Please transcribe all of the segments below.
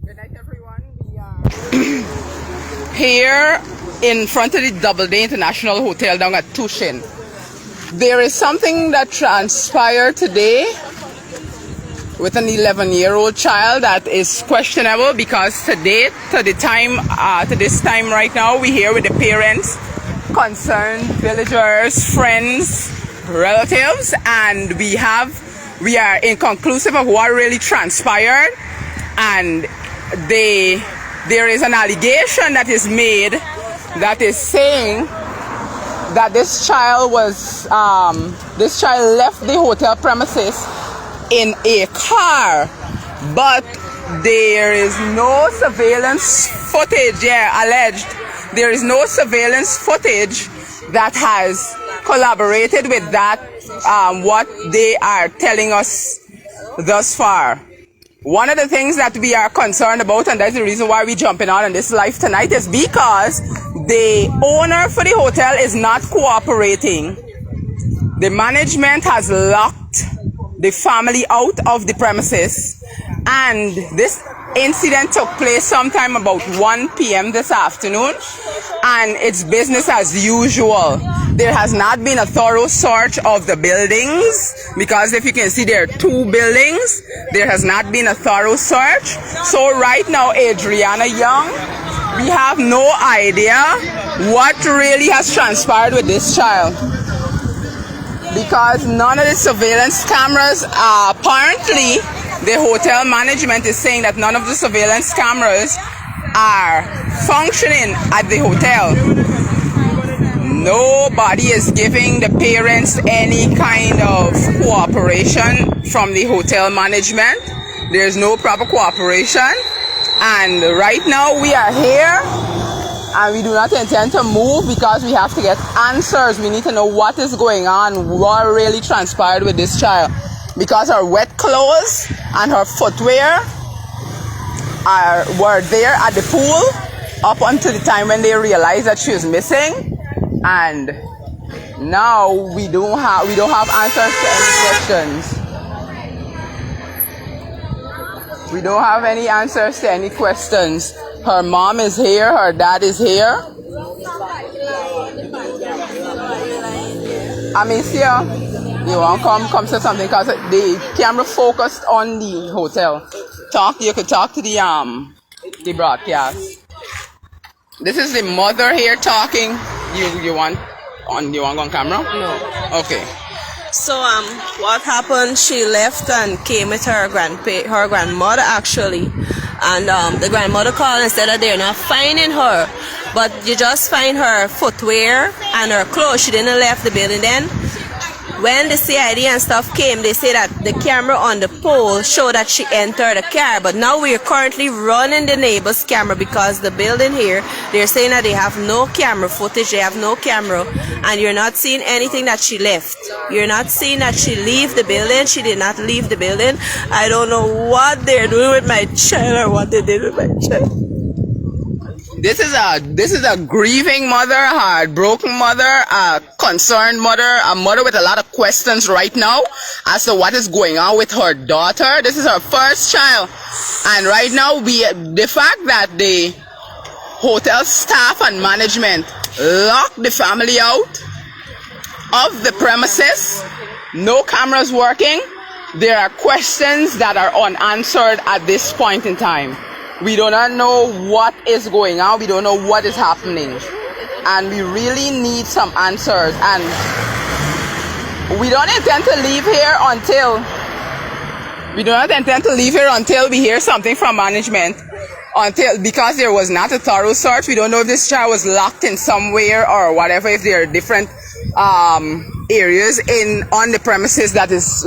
Good night, everyone. We are here in front of the Doubleday International Hotel down at Tushin. There is something that transpired today with an 11-year-old child that is questionable because to this time right now, we're here with the parents, concerned villagers, friends, relatives, and we are inconclusive of what really transpired. And there is an allegation that is made that is saying that this child left the hotel premises in a car, but there is no surveillance footage. Alleged there is no surveillance footage that has collaborated with that, what they are telling us thus far. One of the things that we are concerned about, and that's the reason why we're jumping on this live tonight, is because the owner for the hotel is not cooperating. The management has locked the family out of the premises, and this incident took place sometime about 1 p.m. this afternoon, and it's business as usual. There has not been a thorough search of the buildings, because if you can see, there are 2 buildings. There has not been a thorough search. So right now, Adriana Younge, we have no idea what really has transpired with this child, because none of the surveillance cameras, apparently the hotel management is saying that none of the surveillance cameras are functioning at the hotel. Nobody is giving the parents any kind of cooperation from the hotel management. There's no proper cooperation. And right now we are here, and we do not intend to move because we have to get answers. We need to know what is going on, what really transpired with this child. Because her wet clothes and her footwear were there at the pool up until the time when they realized that she was missing. And now we don't have answers to any questions. We don't have any answers to any questions. Her mom is here, her dad is here. Amicia, you want to come say something, because the camera focused on the hotel. You could talk to the broadcast. This is the mother here talking. You want on camera? No. Okay. So what happened? She left and came with her grandmother actually, and the grandmother called and said that they're not finding her, but you just find her footwear and her clothes. She didn't left the building. Then when the CID and stuff came, they say that the camera on the pole showed that she entered the car. But now we are currently running the neighbor's camera, because the building here, they're saying that they have no camera footage, they have no camera, and you're not seeing anything that she left. You're not seeing that she leave the building. She did not leave the building. I don't know what they're doing with my child or what they did with my child. This is a grieving mother, a heartbroken mother, a concerned mother, a mother with a lot of questions right now as to what is going on with her daughter. This is her first child, and right now the fact that the hotel staff and management locked the family out of the premises, no cameras working, there are questions that are unanswered at this point in time. We do not know what is going on. We don't know what is happening. And we really need some answers. And we don't intend to leave here until we hear something from management. Because there was not a thorough search. We don't know if this child was locked in somewhere or whatever, if there are different areas on the premises that is,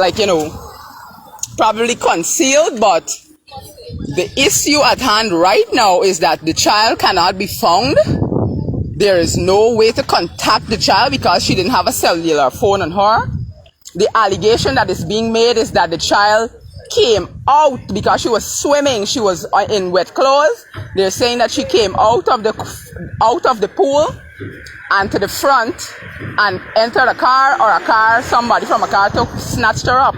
probably concealed. But the issue at hand right now is that the child cannot be found. There is no way to contact the child because she didn't have a cellular phone on her. The allegation that is being made is that the child came out because she was swimming. She was in wet clothes. They're saying that she came out of the pool and to the front and entered a car, or somebody from a car snatched her up.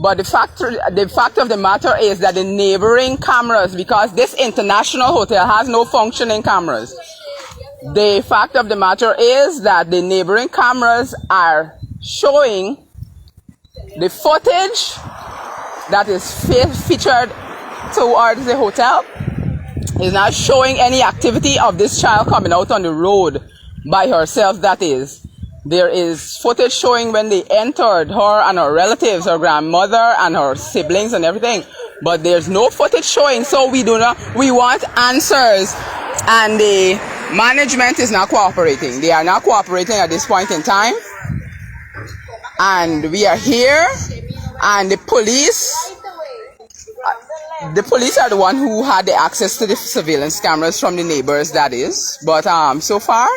But the fact of the matter is that the neighboring cameras, because this international hotel has no functioning cameras, the fact of the matter is that the neighboring cameras are showing the footage that is featured towards the hotel is not showing any activity of this child coming out on the road by herself. That is, there is footage showing when they entered, her and her relatives, her grandmother and her siblings and everything, but there's no footage showing. So we want answers, and the management is not cooperating. They are not cooperating at this point in time, and we are here, and the police are the one who had the access to the surveillance cameras from the neighbors, that is. But so far,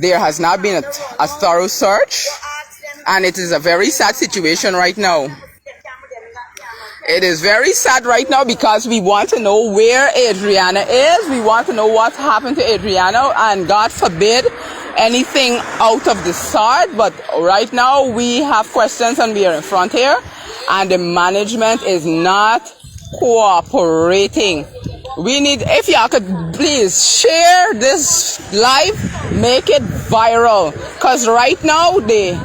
there has not been a thorough search, and it is a very sad situation right now. It is very sad right now because we want to know where Adriana is. We want to know what happened to Adriana, and God forbid anything out of the sort. But right now we have questions, and we are in front here, and the management is not cooperating. We need, if y'all could please share this live, make it viral, because right now the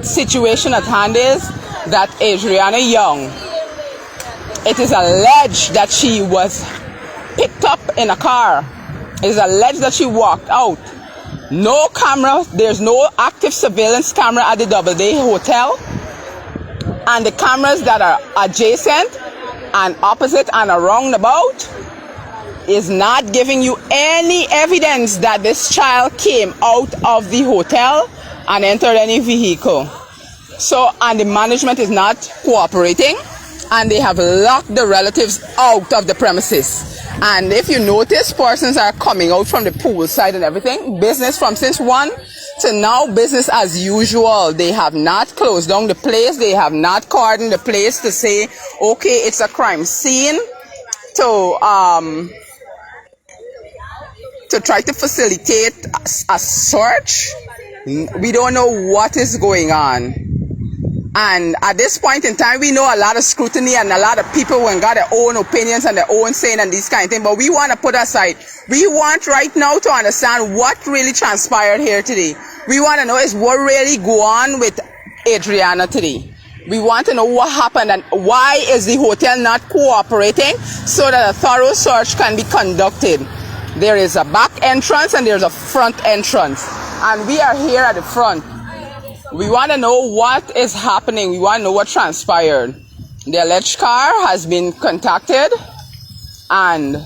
situation at hand is that Adriana Younge, it is alleged that she was picked up in a car. It is alleged that she walked out. No camera, there's no active surveillance camera at the Doubleday Hotel, and the cameras that are adjacent and opposite and around about is not giving you any evidence that this child came out of the hotel and entered any vehicle. So, and the management is not cooperating, and they have locked the relatives out of the premises. And if you notice, persons are coming out from the pool side and everything. Business from since 1 to now, business as usual. They have not closed down the place. They have not cordoned the place to say, okay, it's a crime scene, to try to facilitate a search. We don't know what is going on. And at this point in time, we know a lot of scrutiny and a lot of people who got their own opinions and their own saying and these kind of things. But we want to put aside. We want right now to understand what really transpired here today. We want to know is what really go on with Adriana today. We want to know what happened and why is the hotel not cooperating so that a thorough search can be conducted. There is a back entrance and there's a front entrance. And we are here at the front. We want to know what is happening. We want to know what transpired. The alleged car has been contacted, and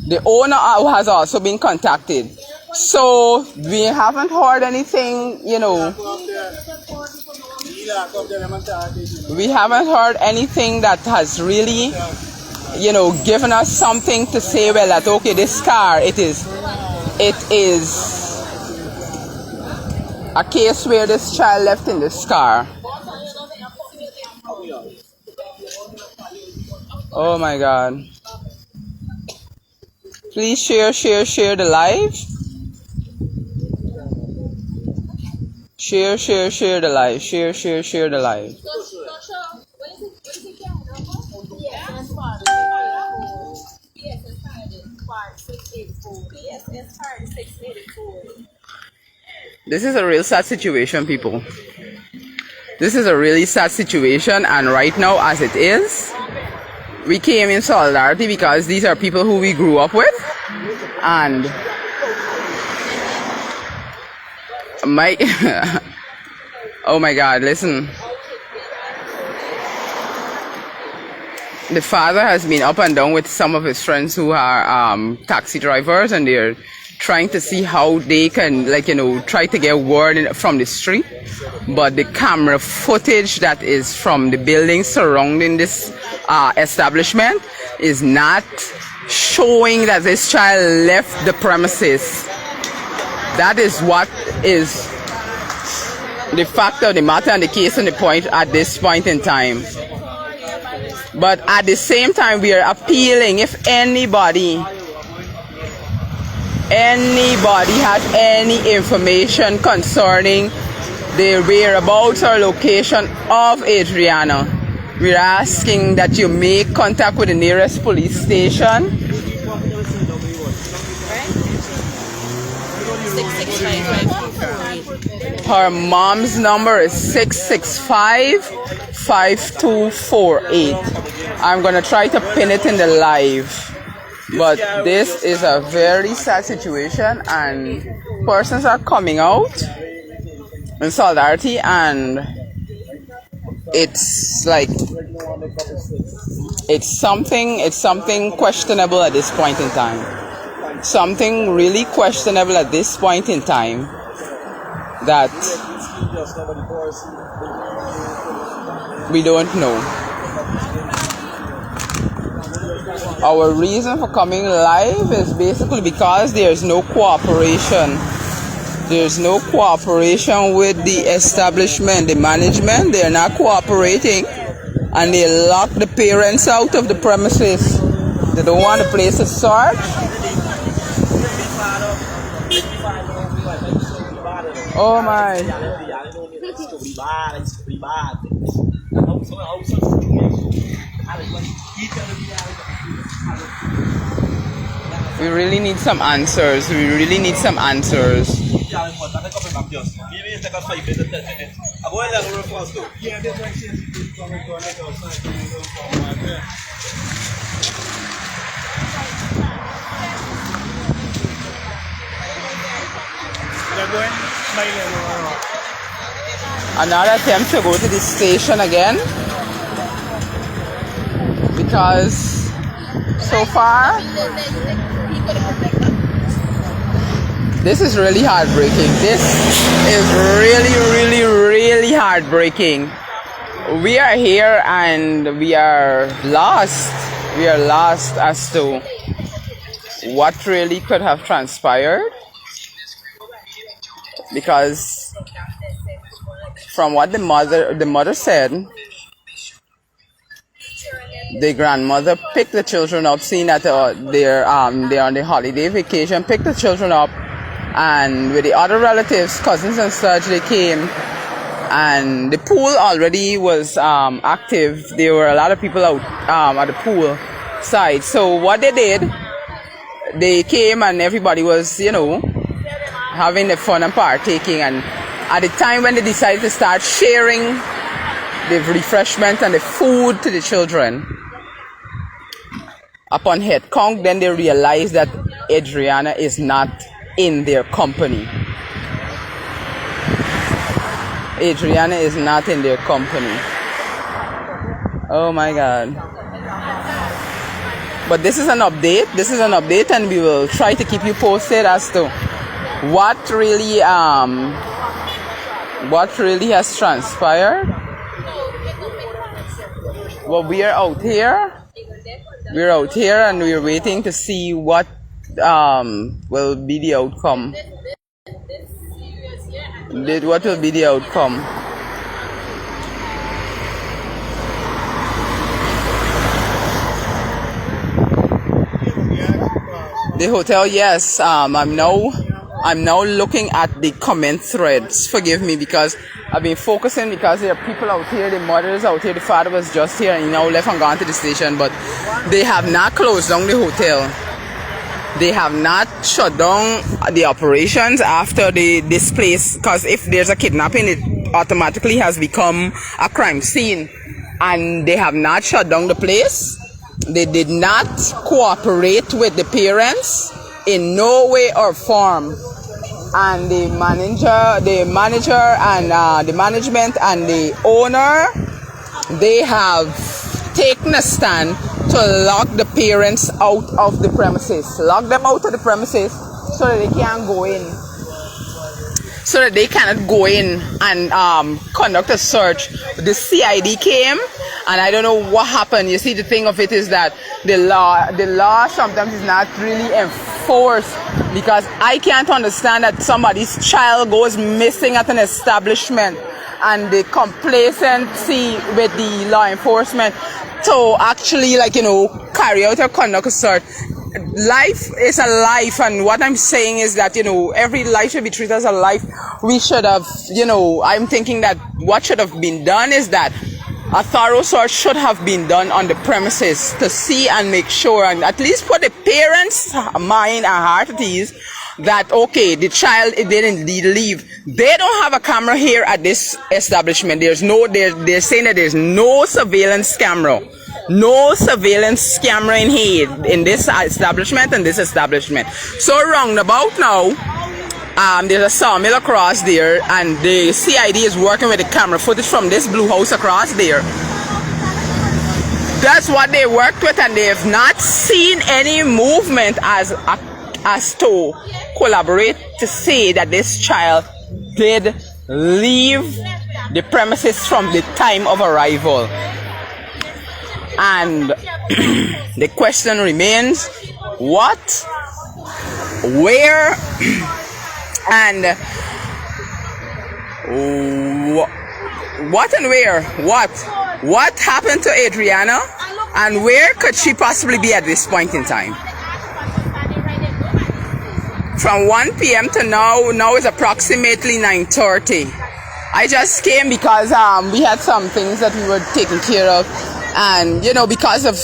the owner has also been contacted. So we haven't heard anything, you know. We haven't heard anything that has really, you know, given us something to say, well, that okay, this car, it is a case where this child left in this car. Oh my God. Please share the live. Share the live. Share the live. This is a real sad situation, people. This is a really sad situation, and right now, as it is, we came in solidarity because these are people who we grew up with, and oh my God, listen. The father has been up and down with some of his friends who are taxi drivers, and they're trying to see how they can, like, you know, try to get word from the street. But the camera footage that is from the buildings surrounding this establishment is not showing that this child left the premises. That is what is the fact of the matter and the case and the point at this point in time. But at the same time, we are appealing, if anybody has any information concerning the whereabouts or location of Adriana, We're asking that you make contact with the nearest police station. 665-5248. Her mom's number is 665-5248. I'm going to try to pin it in the live. But this is a very sad situation, and persons are coming out in solidarity, and it's like it's something questionable at this point in time. Something really questionable at this point in time that we don't know. Our reason for coming live is basically because there's no cooperation. There's no cooperation with the establishment, the management. They're not cooperating, and they lock the parents out of the premises. They don't want the place to search. Oh my. We really need some answers. We really need some answers. Another attempt to go to the station again, because so far this is really heartbreaking. This is really heartbreaking. We are here and we are lost. We are lost as to what really could have transpired, because from what the mother said, the grandmother picked the children up, seeing that they're on the holiday vacation, picked the children up, and with the other relatives, cousins and such, they came, and the pool already was active. There were a lot of people out at the pool side. So what they did, they came and everybody was, having the fun and partaking, and at the time when they decided to start sharing the refreshment and the food to the children, upon head count, then they realized that Adriana is not in their company. Adriana is not in their company. Oh my God. But this is an update. This is an update, and we will try to keep you posted as to what really has transpired. Well, we are out here. We're out here and we're waiting to see what will be the outcome. What will be the outcome? The hotel, yes. I'm now looking at the comment threads. Forgive me, because I've been focusing, because there are people out here. The mother is out here. The father was just here, and he now left and gone to the station. But they have not closed down the hotel. They have not shut down the operations after this place, because if there's a kidnapping, it automatically has become a crime scene. And they have not shut down the place. They did not cooperate with the parents in no way or form. And the manager and the management and the owner, they have taken a stand to lock the parents out of the premises. Lock them out of the premises so that they can't go in. So that they cannot go in and conduct a search. The CID came, and I don't know what happened. You see, the thing of it is that the law sometimes is not really enforced, because I can't understand that somebody's child goes missing at an establishment, and the complacency with the law enforcement to actually, carry out or conduct a search. Life is a life, and what I'm saying is that, every life should be treated as a life. We should have, I'm thinking that what should have been done is that a thorough search should have been done on the premises to see and make sure and at least put the parents' mind and heart at ease that, okay, the child did indeed leave. They don't have a camera here at this establishment. They're saying that there's no surveillance camera. No surveillance camera in here, in this establishment and this establishment. So roundabout now, there's a sawmill across there, and the CID is working with the camera footage from this blue house across there. That's what they worked with, and they have not seen any movement as to collaborate to say that this child did leave the premises from the time of arrival. And the question remains, what, where, and what and where? What happened to Adriana, and where could she possibly be at this point in time? From 1 p.m. to now is approximately 9:30. I just came because we had some things that we were taking care of, and because of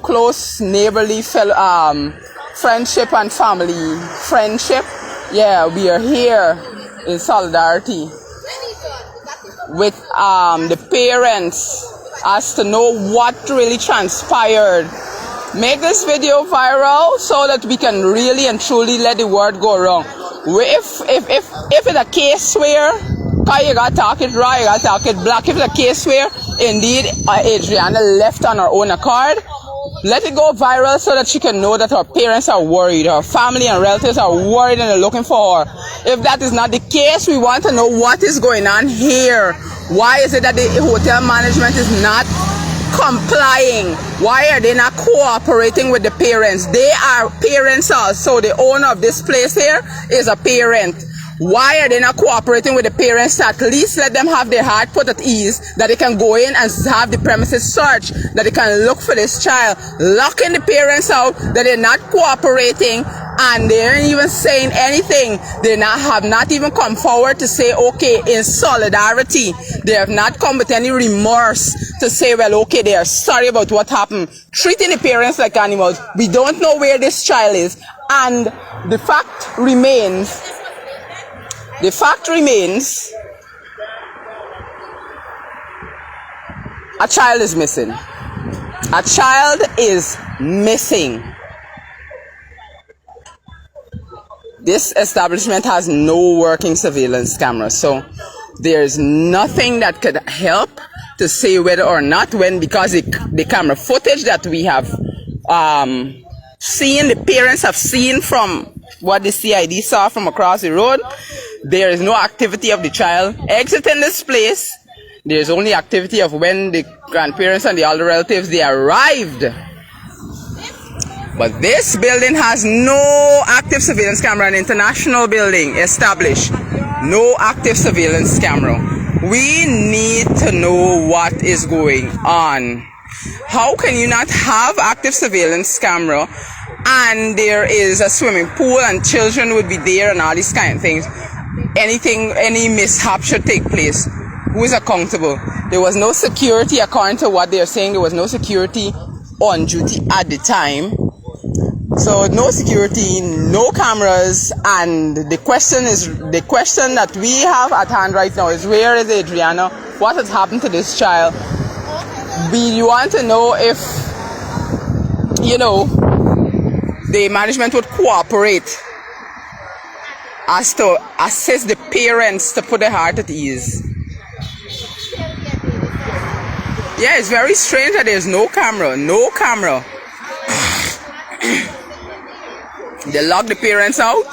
close neighborly friendship and family friendship. Yeah, we are here in solidarity with the parents as to know what really transpired. Make this video viral so that we can really and truly let the word go around. If it's a case where you gotta talk it right, you gotta talk it black. If it's a case where indeed Adriana left on her own accord, let it go viral so that she can know that her parents are worried, her family and relatives are worried and they're looking for her. If that is not the case, we want to know what is going on here. Why is it that the hotel management is not complying? Why are they not cooperating with the parents? They are parents also. The owner of this place here is a parent. Why are they not cooperating with the parents to at least let them have their heart put at ease, that they can go in and have the premises searched, that they can look for this child, locking the parents out, that they're not cooperating and they aren't even saying anything. They have not even come forward to say, okay, in solidarity. They have not come with any remorse to say, well, okay, they are sorry about what happened. Treating the parents like animals. We don't know where this child is, and the fact remains, a child is missing. A child is missing. This establishment has no working surveillance camera, so there's nothing that could help to say whether or not because the camera footage that we have seen, the parents have seen from what the CID saw from across the road, there is no activity of the child exiting this place. There's only activity of when the grandparents and the other relatives, they arrived. But this building has no active surveillance camera, an international building established. No active surveillance camera. We need to know what is going on. How can you not have active surveillance camera and there is a swimming pool and children would be there and all these kind of things? Any mishap should take place. Who is accountable? There was no security, according to what they are saying. There was no security on duty at the time. So no security, no cameras, and the question that we have at hand right now is, where is Adriana? What has happened to this child? We want to know if the management would cooperate as to assist the parents to put their heart at ease. Yeah, it's very strange that there's no camera. They locked the parents out.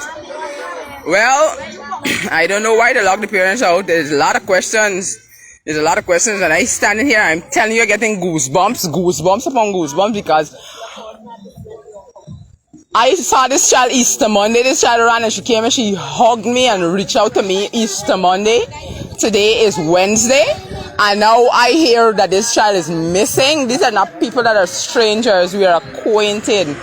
Well, I don't know why they locked the parents out. There's a lot of questions. And I standing here, I'm telling you, I'm getting goosebumps upon goosebumps, because I saw this child Easter Monday. This child ran and she came and she hugged me and reached out to me Easter Monday. Today is Wednesday. And now I hear that this child is missing. These are not people that are strangers. We are acquainted.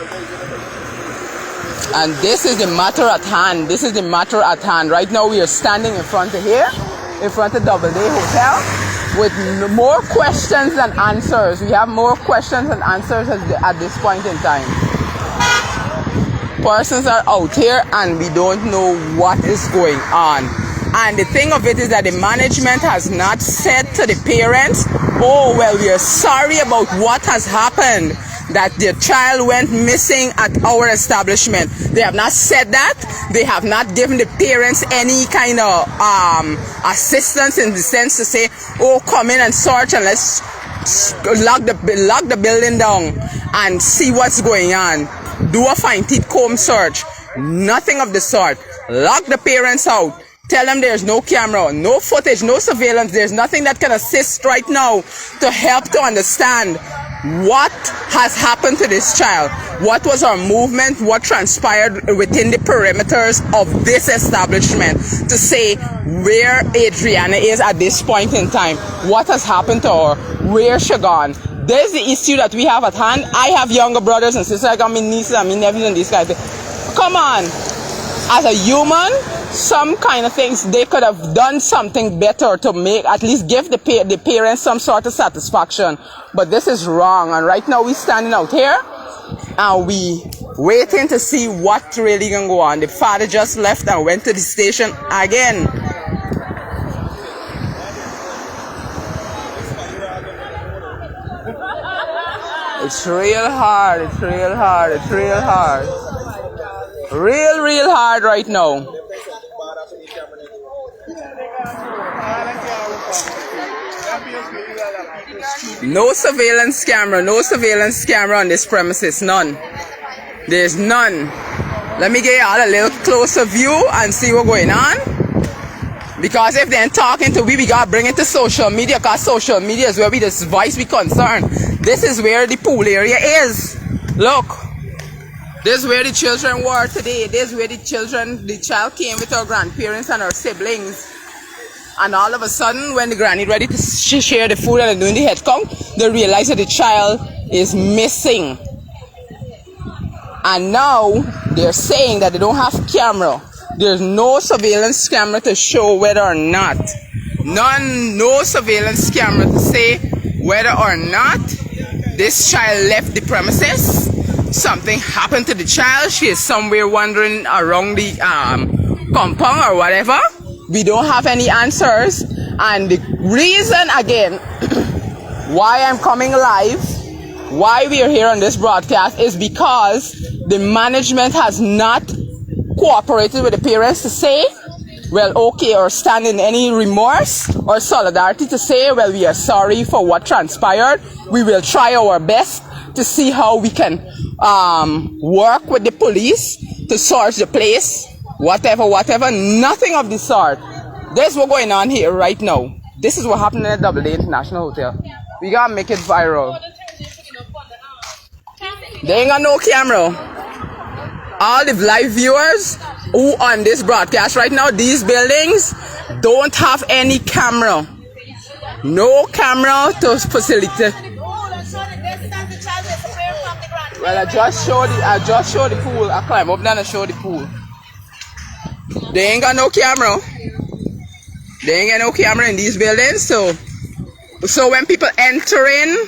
And this is the matter at hand. Right now we are standing in front of Doubleday Hotel. with more questions than answers. We have more questions than answers at this point in time. Persons are out here and we don't know what is going on. And the thing of it is that the management has not said to the parents, oh, well, we are sorry about what has happened, that their child went missing at our establishment. They have not said that. They have not given the parents any kind of assistance in the sense to say, oh, come in and search and let's lock the building down and see what's going on. Do a fine teeth comb search. Nothing of the sort. Lock the parents out. Tell them there's no camera, no footage, no surveillance. There's nothing that can assist right now to help to understand what has happened to this child. What was our movement? What transpired within the perimeters of this establishment to say where Adriana is at this point in time. What has happened to her? Where she gone? There's the issue that we have at hand. I have younger brothers and sisters. I got my nieces and my nephews and these guys. Come on. As a human, some kind of things, they could have done something better to make, at least give the parents some sort of satisfaction. But this is wrong. And right now we standing out here and we waiting to see what really gonna go on. The father just left and went to the station again. It's real hard. It's real hard. It's real hard. Real hard right now. No surveillance camera on this premises, none. There's none. Let me get y'all a little closer view and see what's going on. Because if they're talking to we gotta bring it to social media, because social media is where we just voice we concern. This is where the pool area is. Look. This is where the children were today. This is where the child came with her grandparents and her siblings. And all of a sudden, when the granny ready to share the food and doing the head count, they realize that the child is missing. And now, they're saying that they don't have camera. There's no surveillance camera to show whether or not. No surveillance camera to say whether or not this child left the premises. Something happened to the child. She is somewhere wandering around the compound or whatever. We don't have any answers. And the reason again why I'm coming live, why we are here on this broadcast, is because the management has not cooperated with the parents to say, well, okay, or stand in any remorse or solidarity to say, well, we are sorry for what transpired. We will try our best to see how we can work with the police to search the place, whatever. Nothing of the sort. This is what's going on here right now. This is what happened at Doubleday International Hotel. We gotta make it viral. They ain't got no camera. All the live viewers who on this broadcast right now, these buildings don't have any camera. No camera to facilitate. Well, I just showed the pool. I climb up there and show the pool. They ain't got no camera. They ain't got no camera in these buildings. So when people enter in,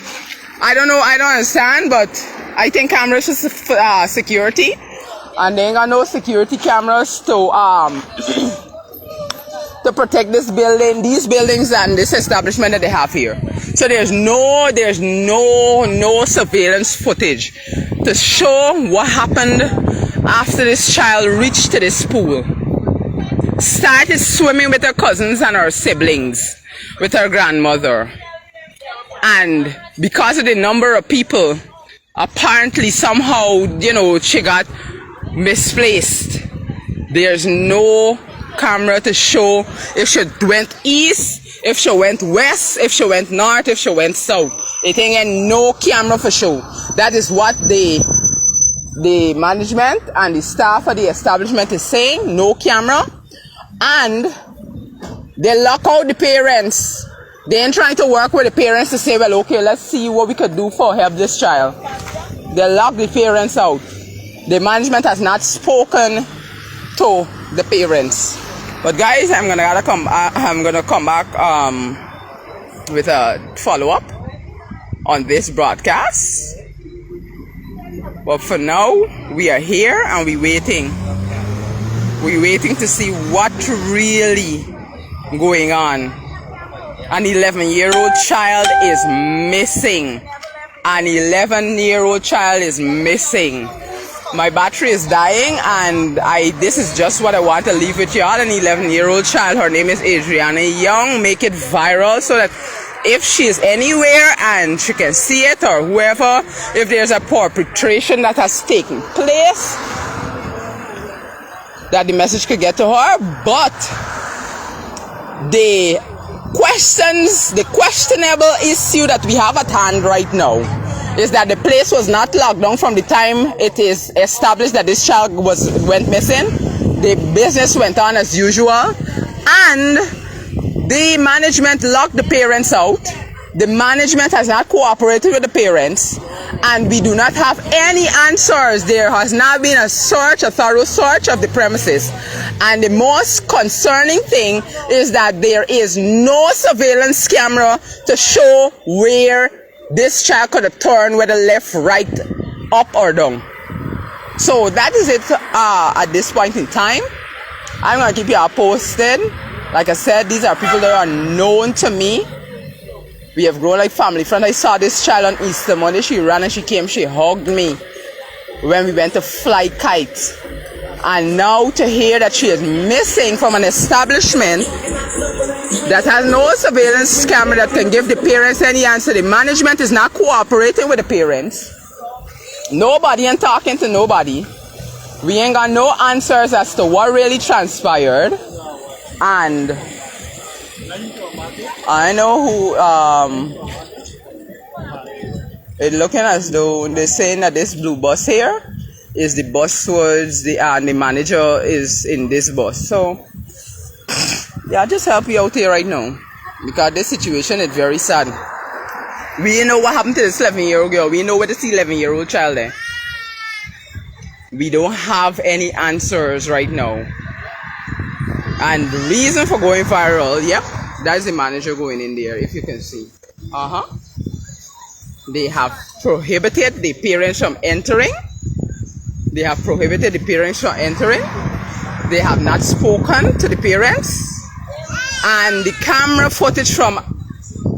I don't know, I don't understand, but I think cameras is for security. And they ain't got no security cameras to to protect this building, these buildings and this establishment that they have here. So there's no surveillance footage to show what happened after this child reached to this pool. Started swimming with her cousins and her siblings, with her grandmother. And because of the number of people, apparently somehow, she got misplaced. There's no camera to show if she went east, if she went west, if she went north, if she went south. It ain't no camera for show. That is what the management and the staff of the establishment is saying. No camera. And they lock out the parents. They ain't trying to work with the parents to say, well, okay, let's see what we could do for help this child. They lock the parents out. The management has not spoken to the parents. But guys, I'm gonna come back with a follow-up on this broadcast. But for now, we are here and we're waiting. We're waiting to see what really going on. An 11-year-old child is missing. An 11-year-old child is missing. My battery is dying, and this is just what I want to leave with y'all. An 11-year-old child, her name is Adriana Younge. Make it viral so that if she is anywhere and she can see it, or whoever, if there's a perpetration that has taken place, that the message could get to her. But the questionable issue that we have at hand right now is that the place was not locked down from the time it is established that this child went missing. The business went on as usual, and the management locked the parents out. The management has not cooperated with the parents, and we do not have any answers. There has not been a thorough search of the premises. And the most concerning thing is that there is no surveillance camera to show where this child could have turned, whether left, right, up or down. So that is it at this point in time. I'm going to keep you all posted. Like I said, these are people that are known to me. We have grown like family friends. I saw this child on Easter Monday. She ran and she came, she hugged me when we went to fly kites. And now to hear that she is missing from an establishment that has no surveillance camera that can give the parents any answer. The management is not cooperating with the parents. Nobody ain't talking to nobody. We ain't got no answers as to what really transpired. And I know who it's looking as though they're saying that this blue bus here is the bus towards the manager is in this bus. So yeah, I'll just help you out here right now, because this situation is very sad. We know what happened to this 11-year-old girl. We know where this 11-year-old child is. We don't have any answers right now. And the reason for going viral, yep, that's the manager going in there, if you can see. They have prohibited the parents from entering. They have prohibited the parents from entering. They have not spoken to the parents. And the camera footage from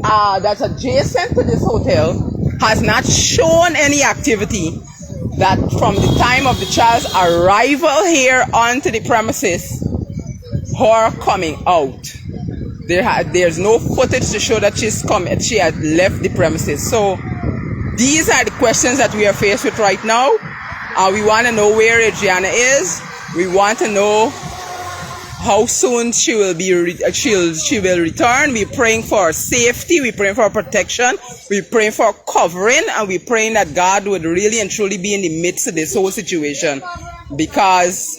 that's adjacent to this hotel has not shown any activity that from the time of the child's arrival here onto the premises, her coming out. There's no footage to show that she had left the premises. So these are the questions that we are faced with right now. We want to know where Adriana is. We want to know how soon she will return. We're praying for her safety. We're praying for her protection. We're praying for her covering, and we're praying that God would really and truly be in the midst of this whole situation, because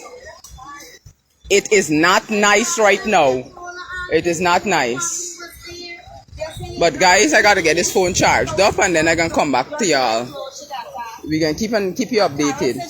it is not nice right now. It is not nice. But guys, I gotta get this phone charged up, and then I can come back to y'all. We're gonna keep you updated.